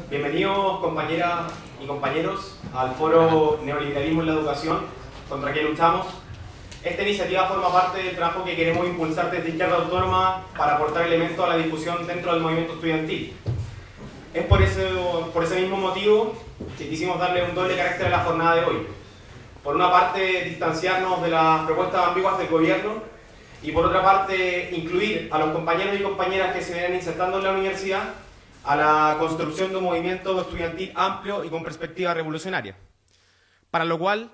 Bienvenidos, compañeras y compañeros, al foro Neoliberalismo en la Educación, contra qué luchamos. Esta iniciativa forma parte del trabajo que queremos impulsar desde Izquierda Autónoma para aportar elementos a la discusión dentro del movimiento estudiantil. Es por ese mismo motivo que quisimos darle un doble carácter a la jornada de hoy. Por una parte, distanciarnos de las propuestas ambiguas del gobierno y por otra parte, incluir a los compañeros y compañeras que se vienen insertando en la universidad a la construcción de un movimiento estudiantil amplio y con perspectiva revolucionaria. Para lo cual,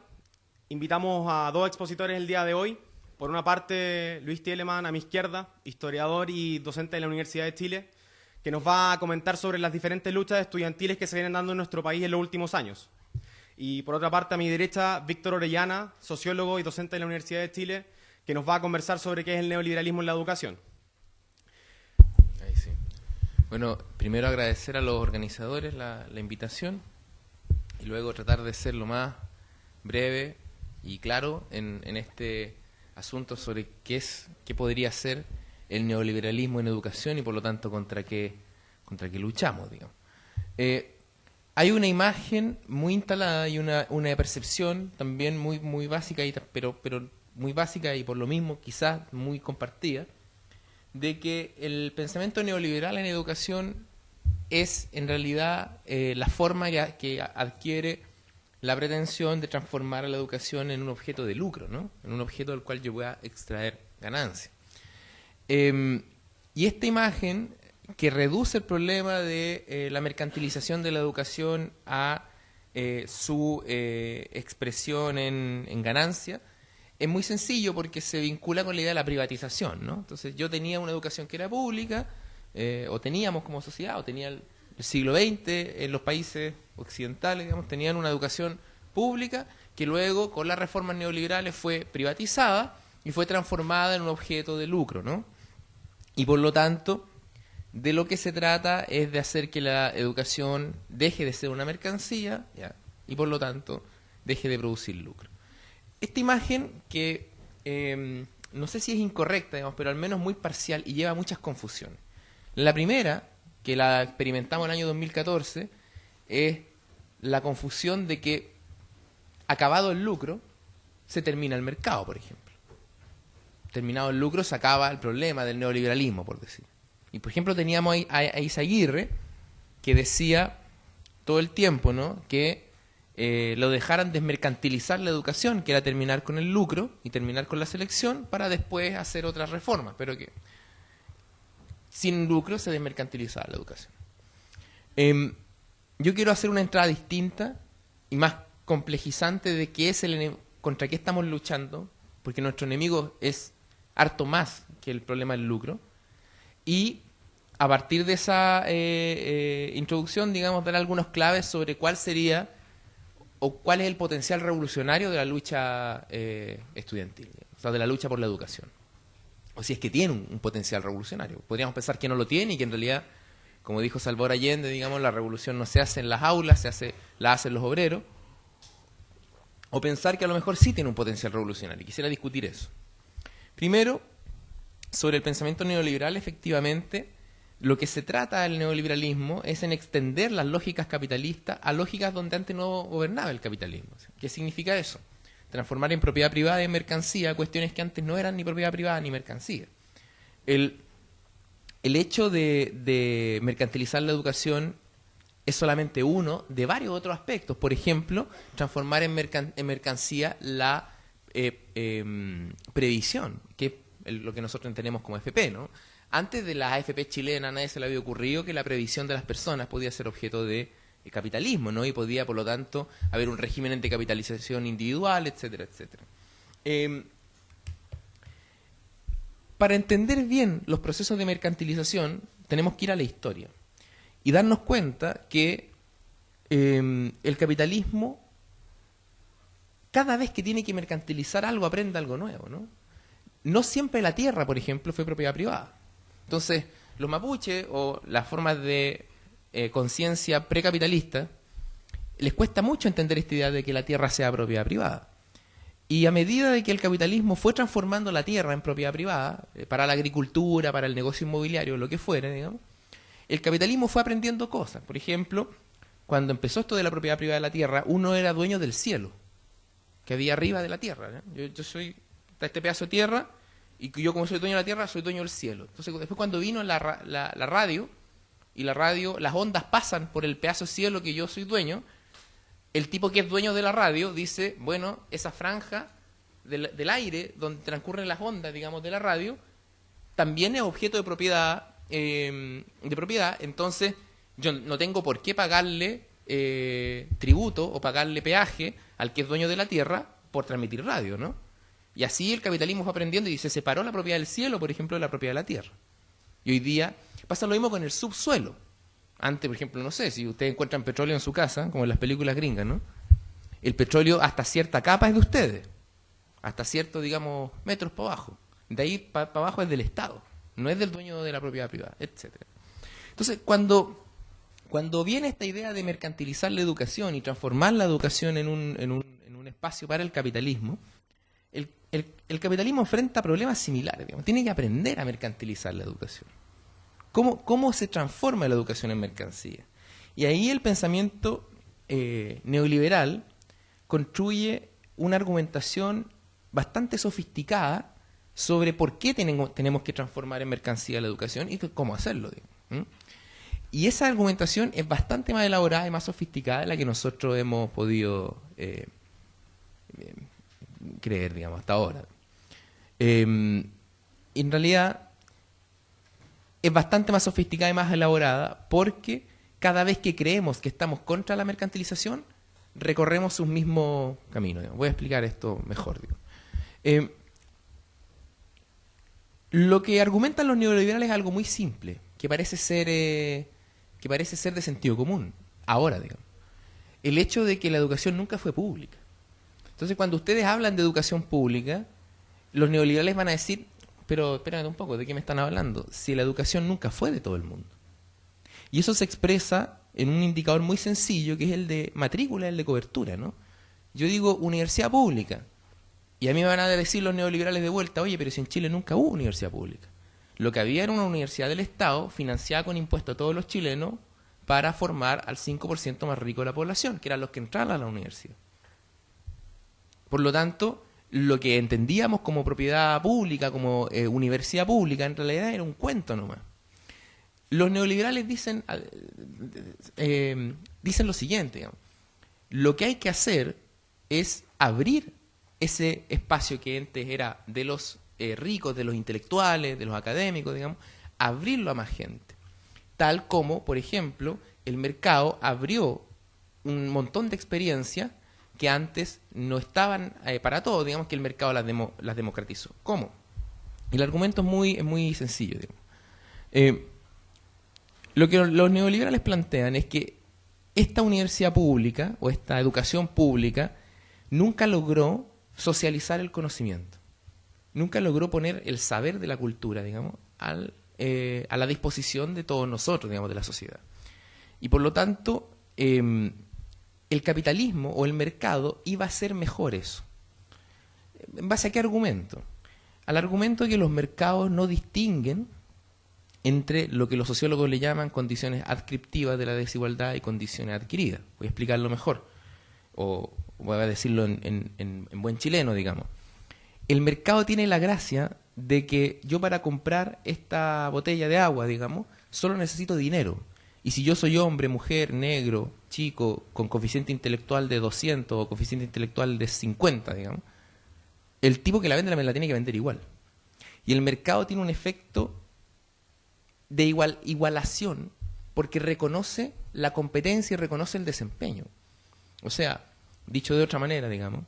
invitamos a dos expositores el día de hoy. Por una parte, Luis Tieleman, a mi izquierda, historiador y docente de la Universidad de Chile, que nos va a comentar sobre las diferentes luchas estudiantiles que se vienen dando en nuestro país en los últimos años. Y por otra parte, a mi derecha, Víctor Orellana, sociólogo y docente de la Universidad de Chile, que nos va a conversar sobre qué es el neoliberalismo en la educación. Ahí sí. Bueno, primero agradecer a los organizadores la invitación y luego tratar de ser lo más breve y claro en este asunto sobre qué podría ser el neoliberalismo en educación y por lo tanto contra qué luchamos, digamos. Hay una imagen muy instalada y una percepción también muy básica, pero muy básica y por lo mismo quizás muy compartida, de que el pensamiento neoliberal en educación es en realidad la forma que adquiere la pretensión de transformar a la educación en un objeto de lucro, ¿no? En un objeto del cual yo voy a extraer ganancia. Y esta imagen que reduce el problema de la mercantilización de la educación a su expresión en ganancia, es muy sencillo porque se vincula con la idea de la privatización, ¿no? Entonces yo tenía una educación que era pública, o teníamos como sociedad, o tenía el siglo XX en los países occidentales, digamos, tenían una educación pública que luego con las reformas neoliberales fue privatizada y fue transformada en un objeto de lucro, ¿no? Y por lo tanto, de lo que se trata es de hacer que la educación deje de ser una mercancía, ¿ya? Y por lo tanto deje de producir lucro. Esta imagen que no sé si es incorrecta, digamos, pero al menos muy parcial y lleva muchas confusiones. La primera, que la experimentamos en el año 2014, es la confusión de que acabado el lucro se termina el mercado, por ejemplo. Terminado el lucro se acaba el problema del neoliberalismo, por decir. Y por ejemplo teníamos a Izaguirre que decía todo el tiempo, ¿no?, que lo dejaran desmercantilizar la educación, que era terminar con el lucro y terminar con la selección para después hacer otras reformas, pero que sin lucro se desmercantilizaba la educación. Yo quiero hacer una entrada distinta y más complejizante de qué es contra qué estamos luchando, porque nuestro enemigo es harto más que el problema del lucro, y a partir de esa introducción, digamos, dar algunas claves sobre cuál sería o cuál es el potencial revolucionario de la lucha estudiantil, o sea, de la lucha por la educación. O si es que tiene un potencial revolucionario. Podríamos pensar que no lo tiene y que en realidad, como dijo Salvador Allende, digamos, la revolución no se hace en las aulas, la hacen los obreros. O pensar que a lo mejor sí tiene un potencial revolucionario. Quisiera discutir eso. Primero, sobre el pensamiento neoliberal, efectivamente, lo que se trata del neoliberalismo es en extender las lógicas capitalistas a lógicas donde antes no gobernaba el capitalismo. ¿Qué significa eso? Transformar en propiedad privada y mercancía cuestiones que antes no eran ni propiedad privada ni mercancía. El hecho de mercantilizar la educación es solamente uno de varios otros aspectos. Por ejemplo, transformar en mercancía la previsión, que es lo que nosotros entendemos como FP, ¿no? Antes de la AFP chilena, a nadie se le había ocurrido que la previsión de las personas podía ser objeto de capitalismo, ¿no? Y podía, por lo tanto, haber un régimen de capitalización individual, etcétera, etcétera. Para entender bien los procesos de mercantilización, tenemos que ir a la historia y darnos cuenta que el capitalismo, cada vez que tiene que mercantilizar algo, aprende algo nuevo, ¿no? No siempre la tierra, por ejemplo, fue propiedad privada. Entonces, los mapuches o las formas de conciencia precapitalista les cuesta mucho entender esta idea de que la tierra sea propiedad privada. Y a medida de que el capitalismo fue transformando la tierra en propiedad privada, para la agricultura, para el negocio inmobiliario, lo que fuera, digamos, el capitalismo fue aprendiendo cosas. Por ejemplo, cuando empezó esto de la propiedad privada de la tierra, uno era dueño del cielo, que había arriba de la tierra, ¿no? Yo soy este pedazo de tierra, y yo como soy dueño de la tierra, soy dueño del cielo. Entonces después cuando vino la radio, y la radio, las ondas pasan por el pedazo de cielo que yo soy dueño, el tipo que es dueño de la radio dice, bueno, esa franja del aire donde transcurren las ondas, digamos, de la radio, también es objeto de propiedad, entonces yo no tengo por qué pagarle tributo o pagarle peaje al que es dueño de la tierra por transmitir radio, ¿no? Y así el capitalismo fue aprendiendo y se separó la propiedad del cielo, por ejemplo, de la propiedad de la tierra. Y hoy día pasa lo mismo con el subsuelo. Antes, por ejemplo, no sé, si ustedes encuentran petróleo en su casa, como en las películas gringas, ¿no? El petróleo hasta cierta capa es de ustedes, hasta ciertos, digamos, metros para abajo. De ahí para abajo es del Estado, no es del dueño de la propiedad privada, etcétera. Entonces, cuando viene esta idea de mercantilizar la educación y transformar la educación en un espacio para el capitalismo, el capitalismo enfrenta problemas similares, digamos. Tiene que aprender a mercantilizar la educación. ¿Cómo se transforma la educación en mercancía? Y ahí el pensamiento neoliberal construye una argumentación bastante sofisticada sobre por qué tenemos que transformar en mercancía la educación y cómo hacerlo, digamos. Y esa argumentación es bastante más elaborada y más sofisticada de la que nosotros hemos podido creer, digamos, hasta ahora. En realidad es bastante más sofisticada y más elaborada porque cada vez que creemos que estamos contra la mercantilización, recorremos sus mismos caminos, digamos. Voy a explicar esto mejor, digamos. Lo que argumentan los neoliberales es algo muy simple, que parece ser de sentido común, ahora, digamos. El hecho de que la educación nunca fue pública. Entonces, cuando ustedes hablan de educación pública, los neoliberales van a decir, pero espérame un poco, ¿de qué me están hablando? Si la educación nunca fue de todo el mundo. Y eso se expresa en un indicador muy sencillo, que es el de matrícula, el de cobertura, ¿no? Yo digo universidad pública, y a mí me van a decir los neoliberales de vuelta, oye, pero si en Chile nunca hubo universidad pública. Lo que había era una universidad del Estado, financiada con impuestos a todos los chilenos, para formar al 5% más rico de la población, que eran los que entraban a la universidad. Por lo tanto, lo que entendíamos como propiedad pública, como universidad pública, en realidad era un cuento nomás. Los neoliberales dicen lo siguiente, digamos. Lo que hay que hacer es abrir ese espacio que antes era de los ricos, de los intelectuales, de los académicos, digamos, abrirlo a más gente. Tal como, por ejemplo, el mercado abrió un montón de experiencias que antes no estaban para todos, digamos que el mercado las democratizó. ¿Cómo? El argumento es muy sencillo, digamos. Lo que los neoliberales plantean es que esta universidad pública o esta educación pública nunca logró socializar el conocimiento. Nunca logró poner el saber de la cultura, digamos, a la disposición de todos nosotros, digamos, de la sociedad. Y por lo tanto, el capitalismo o el mercado iba a hacer mejor eso. ¿En base a qué argumento? Al argumento de que los mercados no distinguen entre lo que los sociólogos le llaman condiciones adscriptivas de la desigualdad y condiciones adquiridas. Voy a explicarlo mejor, o voy a decirlo en buen chileno, digamos. El mercado tiene la gracia de que yo para comprar esta botella de agua, digamos, solo necesito dinero. Y si yo soy hombre, mujer, negro, chico, con coeficiente intelectual de 200 o coeficiente intelectual de 50, digamos, el tipo que la vende me la tiene que vender igual. Y el mercado tiene un efecto de igualación porque reconoce la competencia y reconoce el desempeño. O sea, dicho de otra manera, digamos,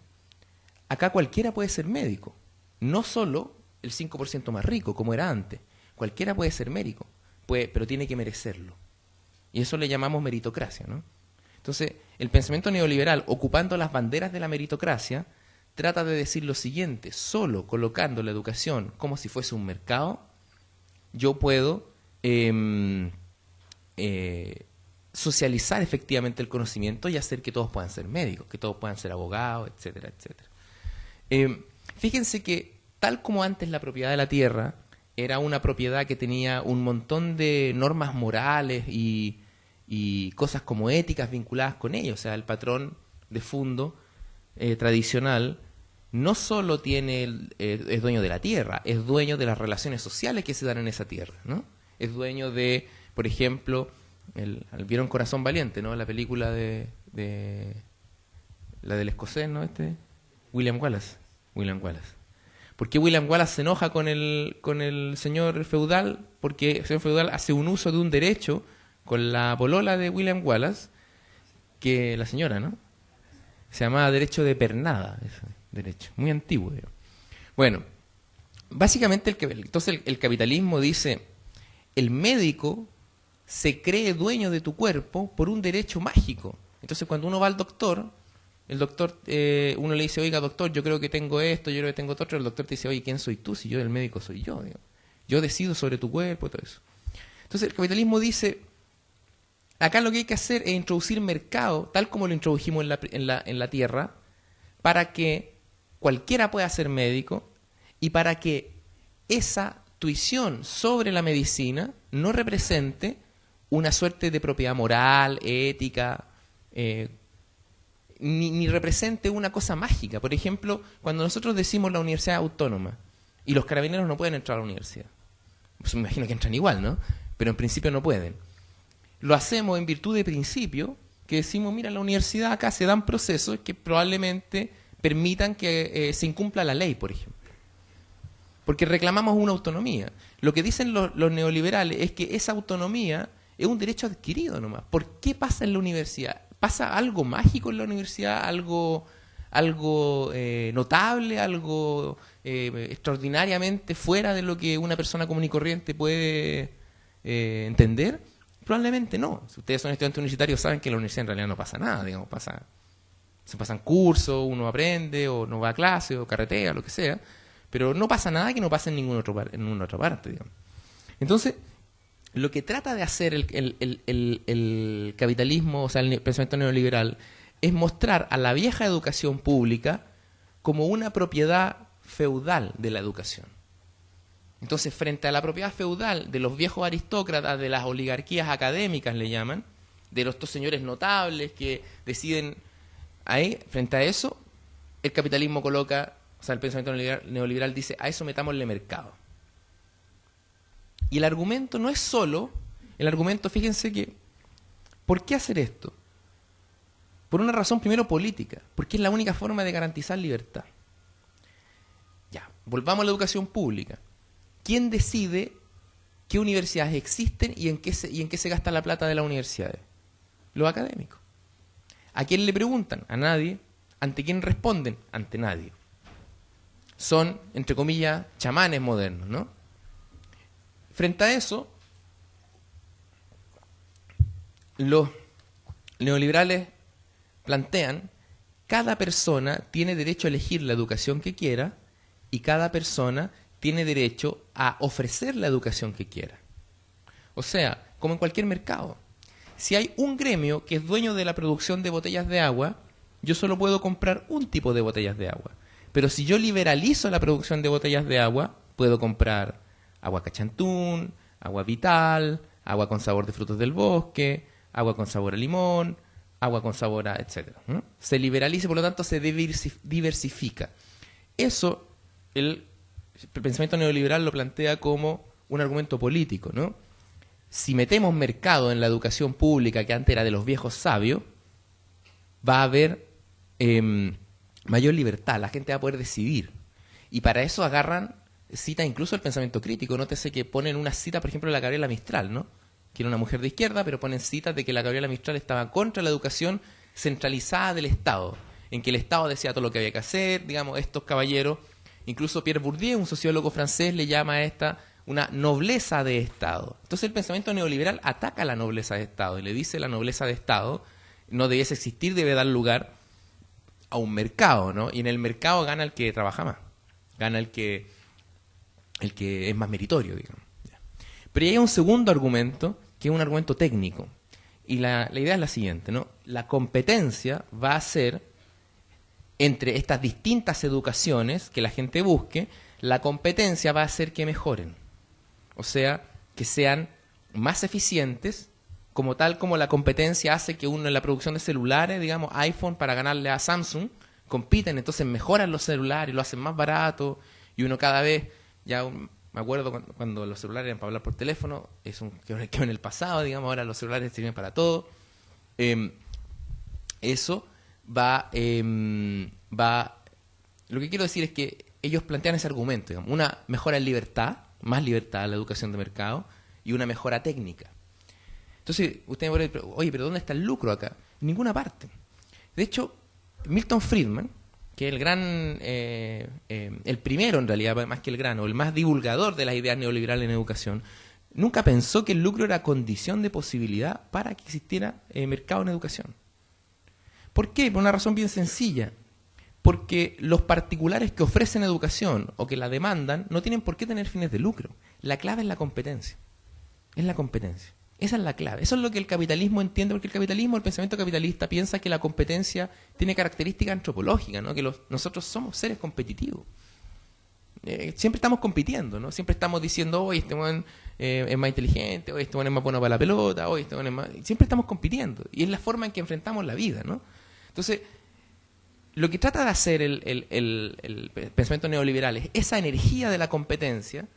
acá cualquiera puede ser médico, no solo el 5% más rico, como era antes. Cualquiera puede ser médico, pero tiene que merecerlo. Y eso le llamamos meritocracia, ¿no? Entonces, el pensamiento neoliberal, ocupando las banderas de la meritocracia, trata de decir lo siguiente: solo colocando la educación como si fuese un mercado, yo puedo socializar efectivamente el conocimiento y hacer que todos puedan ser médicos, que todos puedan ser abogados, etcétera, etcétera. Fíjense que, tal como antes la propiedad de la tierra era una propiedad que tenía un montón de normas morales y cosas como éticas vinculadas con ello. O sea, el patrón de fondo tradicional no solo es dueño de la tierra, es dueño de las relaciones sociales que se dan en esa tierra, ¿no? Es dueño de, por ejemplo, ¿vieron Corazón Valiente, no? La película de la del escocés, ¿no? William Wallace. ¿Por qué William Wallace se enoja con el señor feudal? Porque el señor feudal hace un uso de un derecho con la polola de William Wallace, que la señora, ¿no? Se llamaba derecho de pernada, ese derecho, muy antiguo. Digamos. Bueno, básicamente entonces el capitalismo dice, el médico se cree dueño de tu cuerpo por un derecho mágico. Entonces cuando uno va al doctor, el doctor, uno le dice, oiga doctor, yo creo que tengo esto, yo creo que tengo otro, el doctor te dice, oye, ¿quién soy tú? Si yo el médico soy yo, digo. Yo decido sobre tu cuerpo y todo eso. Entonces el capitalismo dice, acá lo que hay que hacer es introducir mercado, tal como lo introdujimos en la tierra, para que cualquiera pueda ser médico y para que esa tuición sobre la medicina no represente una suerte de propiedad moral, ética, ni represente una cosa mágica. Por ejemplo, cuando nosotros decimos la universidad autónoma y los carabineros no pueden entrar a la universidad, pues me imagino que entran igual, ¿no? Pero en principio no pueden. Lo hacemos en virtud de principio, que decimos, mira, en la universidad acá se dan procesos que probablemente permitan que se incumpla la ley, por ejemplo. Porque reclamamos una autonomía. Lo que dicen los neoliberales es que esa autonomía es un derecho adquirido nomás. ¿Por qué pasa en la universidad? ¿Pasa algo mágico en la universidad? ¿Algo notable? ¿Algo extraordinariamente fuera de lo que una persona común y corriente puede entender? Probablemente no. Si ustedes son estudiantes universitarios saben que en la universidad en realidad no pasa nada. Digamos, se pasan cursos, uno aprende, o no va a clase, o carretea, lo que sea. Pero no pasa nada que no pase en ninguna otra parte. Digamos. Entonces, lo que trata de hacer el capitalismo, o sea, el pensamiento neoliberal, es mostrar a la vieja educación pública como una propiedad feudal de la educación. Entonces, frente a la propiedad feudal de los viejos aristócratas, de las oligarquías académicas, le llaman, de estos señores notables que deciden ahí, frente a eso, el capitalismo coloca, o sea, el pensamiento neoliberal dice, a eso metámosle mercado. Y el argumento no es solo, fíjense que, ¿por qué hacer esto? Por una razón primero política, porque es la única forma de garantizar libertad. Ya, volvamos a la educación pública. ¿Quién decide qué universidades existen y en qué se gasta la plata de las universidades? Los académicos. ¿A quién le preguntan? A nadie. ¿Ante quién responden? Ante nadie. Son, entre comillas, chamanes modernos, ¿no? Frente a eso, los neoliberales plantean cada persona tiene derecho a elegir la educación que quiera y cada persona tiene derecho a ofrecer la educación que quiera. O sea, como en cualquier mercado. Si hay un gremio que es dueño de la producción de botellas de agua, yo solo puedo comprar un tipo de botellas de agua. Pero si yo liberalizo la producción de botellas de agua, puedo comprar agua Cachantún, agua Vital, agua con sabor de frutos del bosque, agua con sabor a limón, agua con sabor a etcétera. Se liberaliza, por lo tanto se diversifica. Eso el pensamiento neoliberal lo plantea como un argumento político, ¿no? Si metemos mercado en la educación pública, que antes era de los viejos sabios, va a haber mayor libertad, la gente va a poder decidir. Y para eso cita incluso el pensamiento crítico. Nótese que ponen una cita, por ejemplo, de la Gabriela Mistral, ¿no? Que era una mujer de izquierda, pero ponen citas de que la Gabriela Mistral estaba contra la educación centralizada del Estado, en que el Estado decía todo lo que había que hacer, digamos, estos caballeros. Incluso Pierre Bourdieu, un sociólogo francés, le llama a esta una nobleza de Estado. Entonces el pensamiento neoliberal ataca la nobleza de Estado y le dice la nobleza de Estado no debiese existir, debe dar lugar a un mercado, ¿no? Y en el mercado gana el que trabaja más, gana el que es más meritorio, digamos. Pero hay un segundo argumento, que es un argumento técnico. Y la idea es la siguiente, ¿no? La competencia va a ser entre estas distintas educaciones que la gente busque, la competencia va a hacer que mejoren. O sea, que sean más eficientes, como tal como la competencia hace que uno en la producción de celulares, digamos, iPhone para ganarle a Samsung, compiten, entonces mejoran los celulares, lo hacen más barato, y uno cada vez, me acuerdo cuando los celulares eran para hablar por teléfono, quedó en el pasado, digamos, ahora los celulares sirven para todo. Eso va, lo que quiero decir es que ellos plantean ese argumento, digamos, una mejora en libertad, más libertad en la educación de mercado, y una mejora técnica. Entonces, usted me puede decir, oye, pero ¿dónde está el lucro acá? En ninguna parte. De hecho, Milton Friedman, que es el gran, el primero en realidad, más que el gran, o el más divulgador de las ideas neoliberales en educación, nunca pensó que el lucro era condición de posibilidad para que existiera mercado en educación. ¿Por qué? Por una razón bien sencilla. Porque los particulares que ofrecen educación o que la demandan no tienen por qué tener fines de lucro. La clave es la competencia. Es la competencia. Esa es la clave. Eso es lo que el capitalismo entiende, porque el pensamiento capitalista piensa que la competencia tiene características antropológicas, ¿no? Que nosotros somos seres competitivos. Siempre estamos compitiendo, ¿no? Siempre estamos diciendo, hoy este man es más inteligente, hoy este man es más bueno para la pelota, hoy este man es más... Siempre estamos compitiendo. Y es la forma en que enfrentamos la vida, ¿no? Entonces, lo que trata de hacer el pensamiento neoliberal es esa energía de la competencia,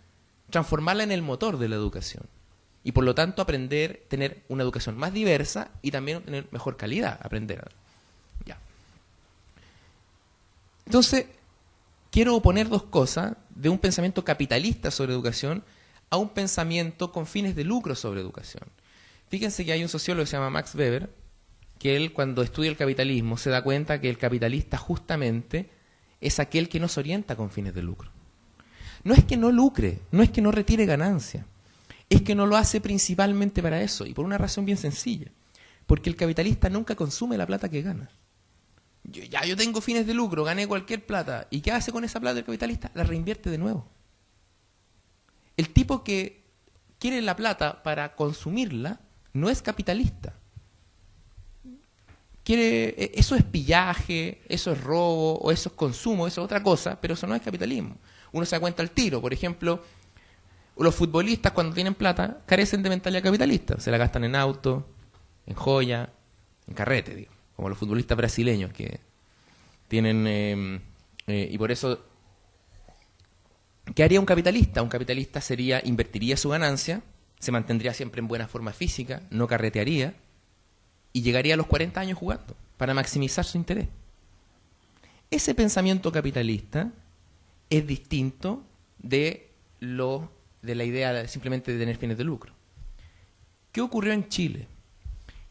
transformarla en el motor de la educación. Y por lo tanto tener una educación más diversa y también tener mejor calidad, aprender. Ya. Entonces, quiero oponer dos cosas de un pensamiento capitalista sobre educación a un pensamiento con fines de lucro sobre educación. Fíjense que hay un sociólogo que se llama Max Weber, que él cuando estudia el capitalismo se da cuenta que el capitalista justamente es aquel que no se orienta con fines de lucro. No es que no lucre, no es que no retire ganancia. Es que no lo hace principalmente para eso, y por una razón bien sencilla. Porque el capitalista nunca consume la plata que gana. Yo tengo fines de lucro, gané cualquier plata. ¿Y qué hace con esa plata el capitalista? La reinvierte de nuevo. El tipo que quiere la plata para consumirla no es capitalista. Eso es pillaje, eso es robo, o eso es consumo, eso es otra cosa, pero eso no es capitalismo. Uno se da cuenta al tiro, por ejemplo... Los futbolistas, cuando tienen plata, carecen de mentalidad capitalista. Se la gastan en auto, en joya, en carrete, digo. Como los futbolistas brasileños que tienen... y por eso, ¿qué haría un capitalista? Un capitalista invertiría su ganancia, se mantendría siempre en buena forma física, no carretearía, y llegaría a los 40 años jugando, para maximizar su interés. Ese pensamiento capitalista es distinto de la idea simplemente de tener fines de lucro. ¿Qué ocurrió en Chile?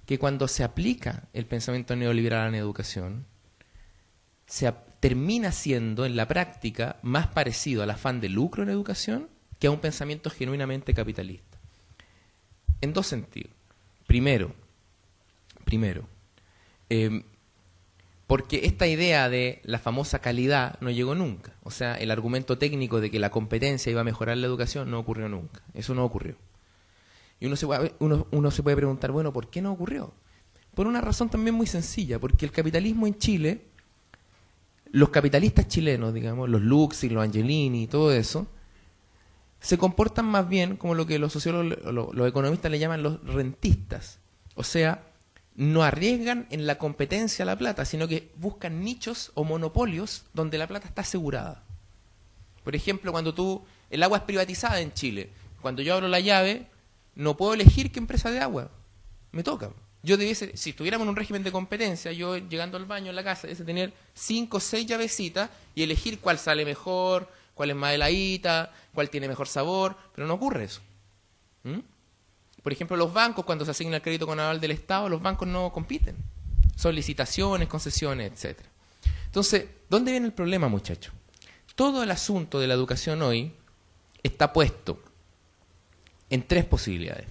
Que cuando se aplica el pensamiento neoliberal en educación, termina siendo en la práctica más parecido al afán de lucro en educación que a un pensamiento genuinamente capitalista. En dos sentidos. Primero, porque esta idea de la famosa calidad no llegó nunca. O sea, el argumento técnico de que la competencia iba a mejorar la educación no ocurrió nunca. Eso no ocurrió. Y uno se puede preguntar, bueno, ¿por qué no ocurrió? Por una razón también muy sencilla, porque el capitalismo en Chile, los capitalistas chilenos, digamos, los Luxi, los Angelini y todo eso, se comportan más bien como lo que los sociólogos, los economistas le llaman los rentistas. O sea, no arriesgan en la competencia la plata, sino que buscan nichos o monopolios donde la plata está asegurada. Por ejemplo, el agua es privatizada en Chile. Cuando yo abro la llave, no puedo elegir qué empresa de agua. Me toca. Si estuviéramos en un régimen de competencia, yo llegando al baño en la casa, debería tener 5 o 6 llavecitas y elegir cuál sale mejor, cuál es más heladita, cuál tiene mejor sabor, pero no ocurre eso. Por ejemplo, los bancos, cuando se asigna el crédito con aval del Estado, los bancos no compiten. Son licitaciones, concesiones, etc. Entonces, ¿dónde viene el problema, muchachos? Todo el asunto de la educación hoy está puesto en 3 posibilidades.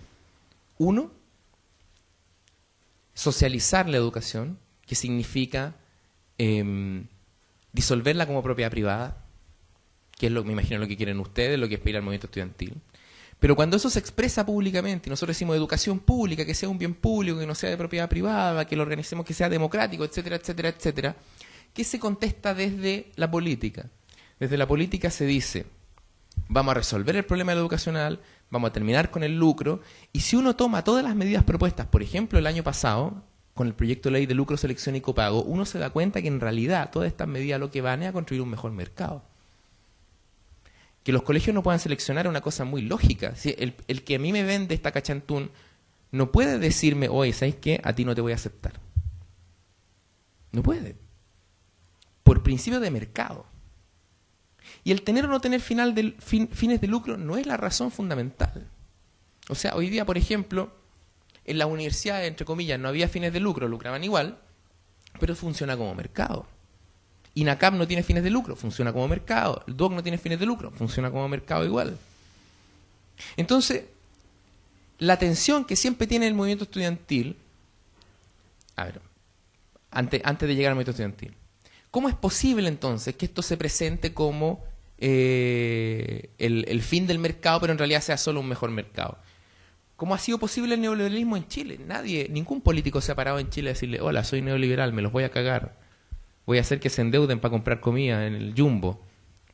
1, socializar la educación, que significa disolverla como propiedad privada, que es me imagino lo que quieren ustedes, lo que aspira el movimiento estudiantil. Pero cuando eso se expresa públicamente, y nosotros decimos educación pública, que sea un bien público, que no sea de propiedad privada, que lo organicemos, que sea democrático, etcétera, etcétera, etcétera, ¿qué se contesta desde la política? Desde la política se dice, vamos a resolver el problema educacional, vamos a terminar con el lucro, y si uno toma todas las medidas propuestas, por ejemplo, el año pasado, con el proyecto de ley de lucro, selección y copago, uno se da cuenta que en realidad todas estas medidas lo que van es a construir un mejor mercado. Que los colegios no puedan seleccionar es una cosa muy lógica. ¿Sí? El que a mí me vende esta cachantún no puede decirme, oye, ¿sabes qué? A ti no te voy a aceptar. No puede. Por principio de mercado. Y el tener o no tener fines de lucro no es la razón fundamental. O sea, hoy día, por ejemplo, en las universidades, entre comillas, no había fines de lucro, lucraban igual, pero funciona como mercado. INACAP no tiene fines de lucro, funciona como mercado. El DOC no tiene fines de lucro, funciona como mercado igual. Entonces, la tensión que siempre tiene el movimiento estudiantil, a ver, antes de llegar al movimiento estudiantil, ¿cómo es posible entonces que esto se presente como el fin del mercado, pero en realidad sea solo un mejor mercado? ¿Cómo ha sido posible el neoliberalismo en Chile? Ningún político se ha parado en Chile a decirle, hola, soy neoliberal, me los voy a cagar. Voy a hacer que se endeuden para comprar comida en el Jumbo.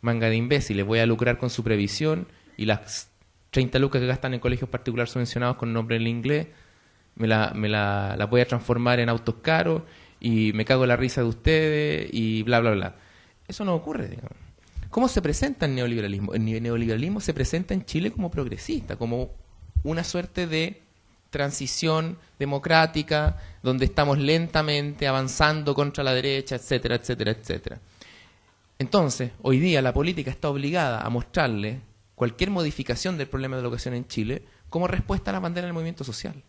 Manga de imbéciles, voy a lucrar con su previsión y las 30 lucas que gastan en colegios particulares subvencionados con nombre en inglés, me la voy a transformar en autos caros y me cago en la risa de ustedes y bla, bla, bla. Eso no ocurre, digamos. ¿Cómo se presenta el neoliberalismo? El neoliberalismo se presenta en Chile como progresista, como una suerte de transición democrática, donde estamos lentamente avanzando contra la derecha, etcétera, etcétera, etcétera. Entonces, hoy día la política está obligada a mostrarle cualquier modificación del problema de la educación en Chile como respuesta a la bandera del movimiento social,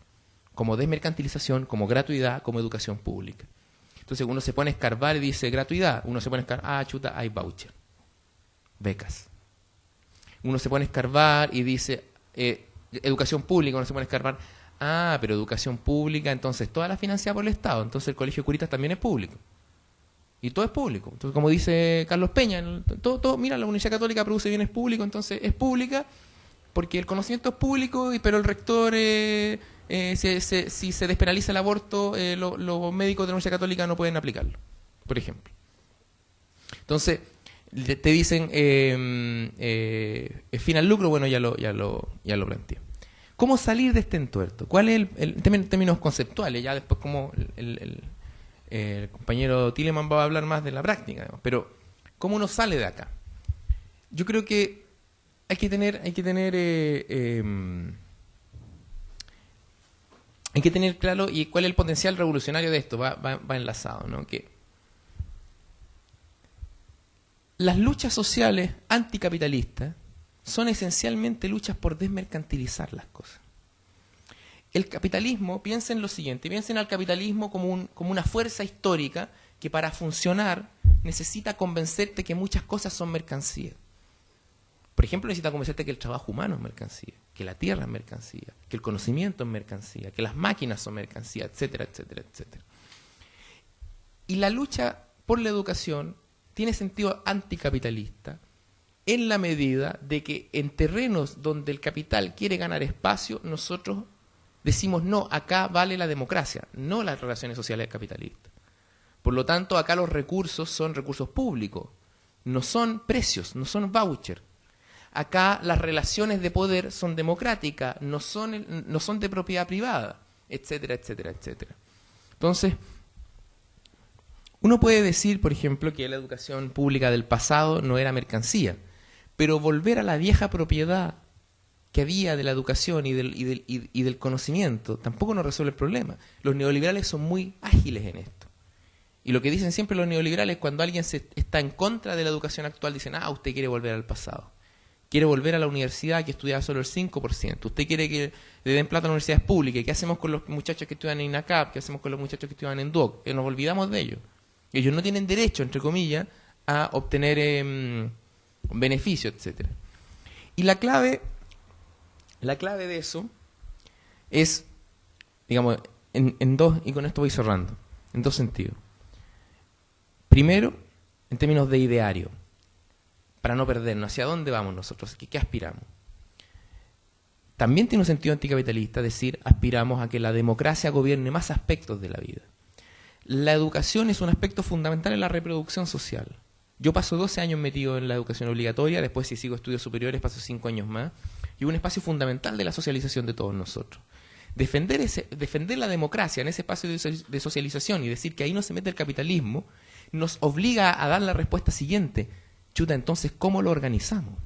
como desmercantilización, como gratuidad, como educación pública. Entonces uno se pone a escarbar y dice gratuidad, uno se pone a escarbar, chuta, hay voucher, becas. Uno se pone a escarbar y dice educación pública, uno se pone a escarbar, pero educación pública, entonces toda la financiada por el Estado, entonces el Colegio de Curitas también es público. Y todo es público. Entonces, como dice Carlos Peña, mira, la Universidad Católica produce bienes públicos, entonces es pública porque el conocimiento es público, pero el rector, si se despenaliza el aborto, los médicos de la Universidad Católica no pueden aplicarlo, por ejemplo. Entonces, te dicen fin al lucro, bueno, ya lo planteé. ¿Cómo salir de este entuerto? ¿Cuál es en términos conceptuales? Ya después como el compañero Tilleman va a hablar más de la práctica, digamos. Pero ¿cómo uno sale de acá? Yo creo que hay que tener claro y cuál es el potencial revolucionario de esto. Va enlazado, ¿no? Que las luchas sociales anticapitalistas son esencialmente luchas por desmercantilizar las cosas. El capitalismo, piensen lo siguiente, piensen al capitalismo como una fuerza histórica que para funcionar necesita convencerte que muchas cosas son mercancías. Por ejemplo, necesita convencerte que el trabajo humano es mercancía, que la tierra es mercancía, que el conocimiento es mercancía, que las máquinas son mercancía, etcétera, etcétera, etcétera. Y la lucha por la educación tiene sentido anticapitalista en la medida de que en terrenos donde el capital quiere ganar espacio, nosotros decimos no, acá vale la democracia, no las relaciones sociales capitalistas. Por lo tanto, acá los recursos son recursos públicos, no son precios, no son voucher. Acá las relaciones de poder son democráticas, no son de propiedad privada, etcétera, etcétera, etcétera. Entonces, uno puede decir, por ejemplo, que la educación pública del pasado no era mercancía, pero volver a la vieja propiedad que había de la educación y del conocimiento tampoco nos resuelve el problema. Los neoliberales son muy ágiles en esto. Y lo que dicen siempre los neoliberales, cuando alguien está en contra de la educación actual, dicen, usted quiere volver al pasado. Quiere volver a la universidad que estudiaba solo el 5%. Usted quiere que le den plata a las universidades públicas. ¿Qué hacemos con los muchachos que estudian en INACAP? ¿Qué hacemos con los muchachos que estudian en DUOC? Nos olvidamos de ellos. Ellos no tienen derecho, entre comillas, a obtener beneficio, etcétera. Y la clave de eso es, digamos, en dos, y con esto voy cerrando, en dos sentidos. Primero, en términos de ideario, para no perdernos, ¿hacia dónde vamos nosotros? ¿Qué aspiramos? También tiene un sentido anticapitalista decir, aspiramos a que la democracia gobierne más aspectos de la vida. La educación es un aspecto fundamental en la reproducción social. Yo paso 12 años metido en la educación obligatoria, después si sigo estudios superiores paso 5 años más, y un espacio fundamental de la socialización de todos nosotros. Defender la democracia en ese espacio de socialización y decir que ahí no se mete el capitalismo, nos obliga a dar la respuesta siguiente. Chuta, entonces, ¿cómo lo organizamos?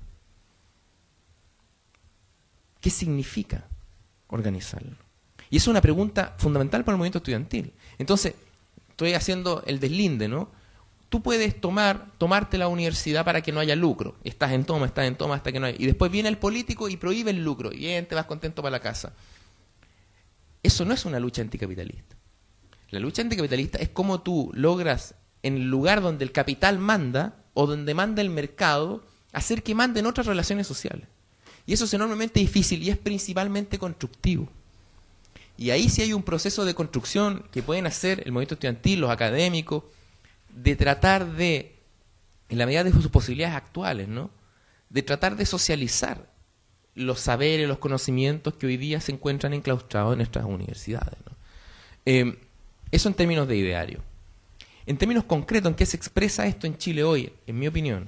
¿Qué significa organizarlo? Y es una pregunta fundamental para el movimiento estudiantil. Entonces, estoy haciendo el deslinde, ¿no? Tú puedes tomarte la universidad para que no haya lucro. Estás en toma hasta que no haya. Y después viene el político y prohíbe el lucro. Y te vas contento para la casa. Eso no es una lucha anticapitalista. La lucha anticapitalista es cómo tú logras, en el lugar donde el capital manda, o donde manda el mercado, hacer que manden otras relaciones sociales. Y eso es enormemente difícil y es principalmente constructivo. Y ahí sí hay un proceso de construcción que pueden hacer el movimiento estudiantil, los académicos, de tratar de, en la medida de sus posibilidades actuales, ¿no?, de tratar de socializar los saberes, los conocimientos que hoy día se encuentran enclaustrados en nuestras universidades, ¿no? Eso en términos de ideario. En términos concretos, ¿en qué se expresa esto en Chile hoy? En mi opinión,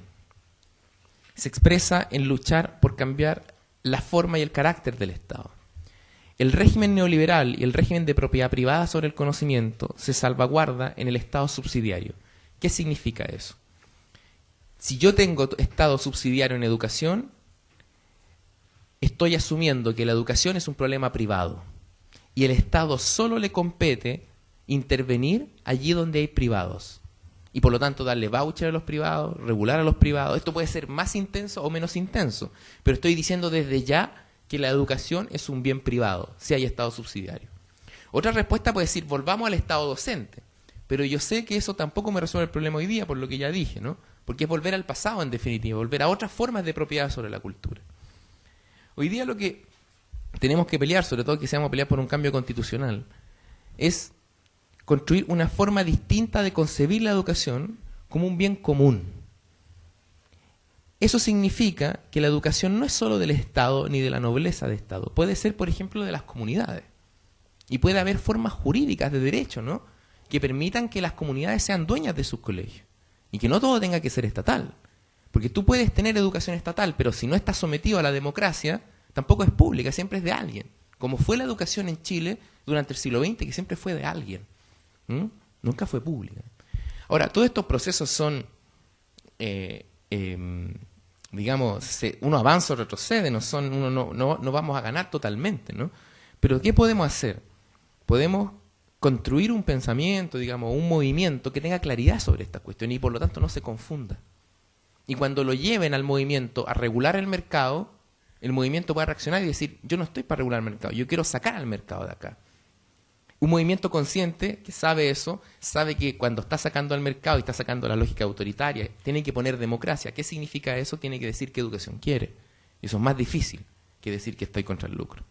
se expresa en luchar por cambiar la forma y el carácter del Estado. El régimen neoliberal y el régimen de propiedad privada sobre el conocimiento se salvaguarda en el Estado subsidiario. ¿Qué significa eso? Si yo tengo Estado subsidiario en educación, estoy asumiendo que la educación es un problema privado y el Estado solo le compete intervenir allí donde hay privados y por lo tanto darle voucher a los privados, regular a los privados. Esto puede ser más intenso o menos intenso, pero estoy diciendo desde ya que la educación es un bien privado si hay Estado subsidiario. Otra respuesta puede decir, volvamos al Estado docente, pero yo sé que eso tampoco me resuelve el problema hoy día, por lo que ya dije, ¿no? Porque es volver al pasado en definitiva, volver a otras formas de propiedad sobre la cultura. Hoy día lo que tenemos que pelear, sobre todo que seamos pelear por un cambio constitucional, es construir una forma distinta de concebir la educación como un bien común. Eso significa que la educación no es solo del Estado ni de la nobleza de Estado. Puede ser, por ejemplo, de las comunidades. Y puede haber formas jurídicas de derecho, ¿no?, que permitan que las comunidades sean dueñas de sus colegios. Y que no todo tenga que ser estatal. Porque tú puedes tener educación estatal, pero si no estás sometido a la democracia, tampoco es pública, siempre es de alguien. Como fue la educación en Chile durante el siglo XX, que siempre fue de alguien. Nunca fue pública. Ahora, todos estos procesos son, digamos, uno avanza o retrocede, no vamos a ganar totalmente, ¿no? Pero ¿qué podemos hacer? Podemos construir un pensamiento, digamos, un movimiento que tenga claridad sobre esta cuestión y por lo tanto no se confunda. Y cuando lo lleven al movimiento a regular el mercado, el movimiento puede reaccionar y decir, yo no estoy para regular el mercado, yo quiero sacar al mercado de acá. Un movimiento consciente que sabe eso, sabe que cuando está sacando al mercado y está sacando la lógica autoritaria, tiene que poner democracia. ¿Qué significa eso? Tiene que decir qué educación quiere. Y eso es más difícil que decir que estoy contra el lucro.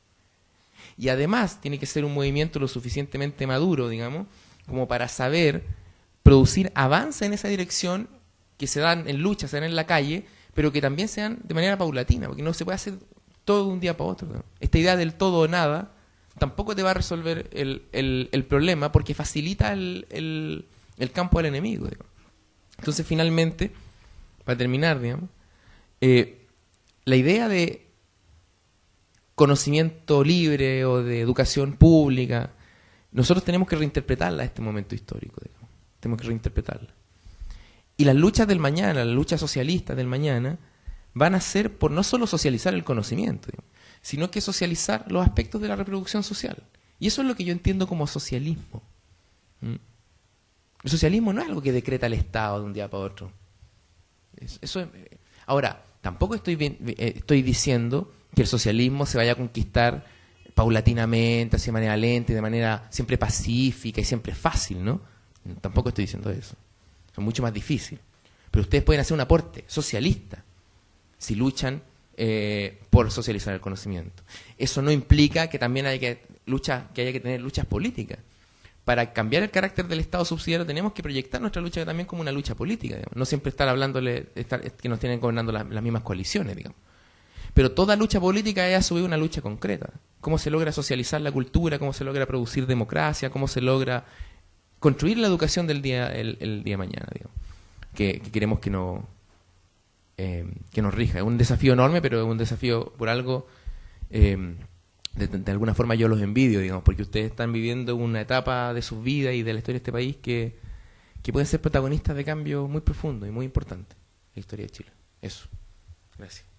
Y además tiene que ser un movimiento lo suficientemente maduro, digamos, como para saber producir avances en esa dirección que se dan en lucha, se dan en la calle, pero que también sean de manera paulatina, porque no se puede hacer todo de un día para otro, ¿no? Esta idea del todo o nada tampoco te va a resolver el problema porque facilita el campo al enemigo, digamos. Entonces, finalmente, para terminar, digamos, la idea de conocimiento libre o de educación pública, nosotros tenemos que reinterpretarla a este momento histórico, digamos. Tenemos que reinterpretarla. Y las luchas del mañana, las luchas socialistas del mañana, van a ser por no solo socializar el conocimiento, digamos, sino que socializar los aspectos de la reproducción social. Y eso es lo que yo entiendo como socialismo. El socialismo no es algo que decreta el Estado de un día para otro. Ahora, tampoco estoy diciendo que el socialismo se vaya a conquistar paulatinamente, así de manera lenta y de manera siempre pacífica y siempre fácil, ¿no? Tampoco estoy diciendo eso. Es mucho más difícil. Pero ustedes pueden hacer un aporte socialista si luchan por socializar el conocimiento. Eso no implica que también haya que tener luchas políticas. Para cambiar el carácter del Estado subsidiario tenemos que proyectar nuestra lucha también como una lucha política, digamos. No siempre estar hablándole que nos tienen gobernando las mismas coaliciones, digamos. Pero toda lucha política es a su vez una lucha concreta. ¿Cómo se logra socializar la cultura? ¿Cómo se logra producir democracia? ¿Cómo se logra construir la educación del día el día de mañana, digamos? Que queremos que nos rija. Es un desafío enorme, pero es un desafío por algo de alguna forma yo los envidio, digamos, porque ustedes están viviendo una etapa de sus vidas y de la historia de este país que pueden ser protagonistas de cambios muy profundos y muy importantes en la historia de Chile. Eso. Gracias.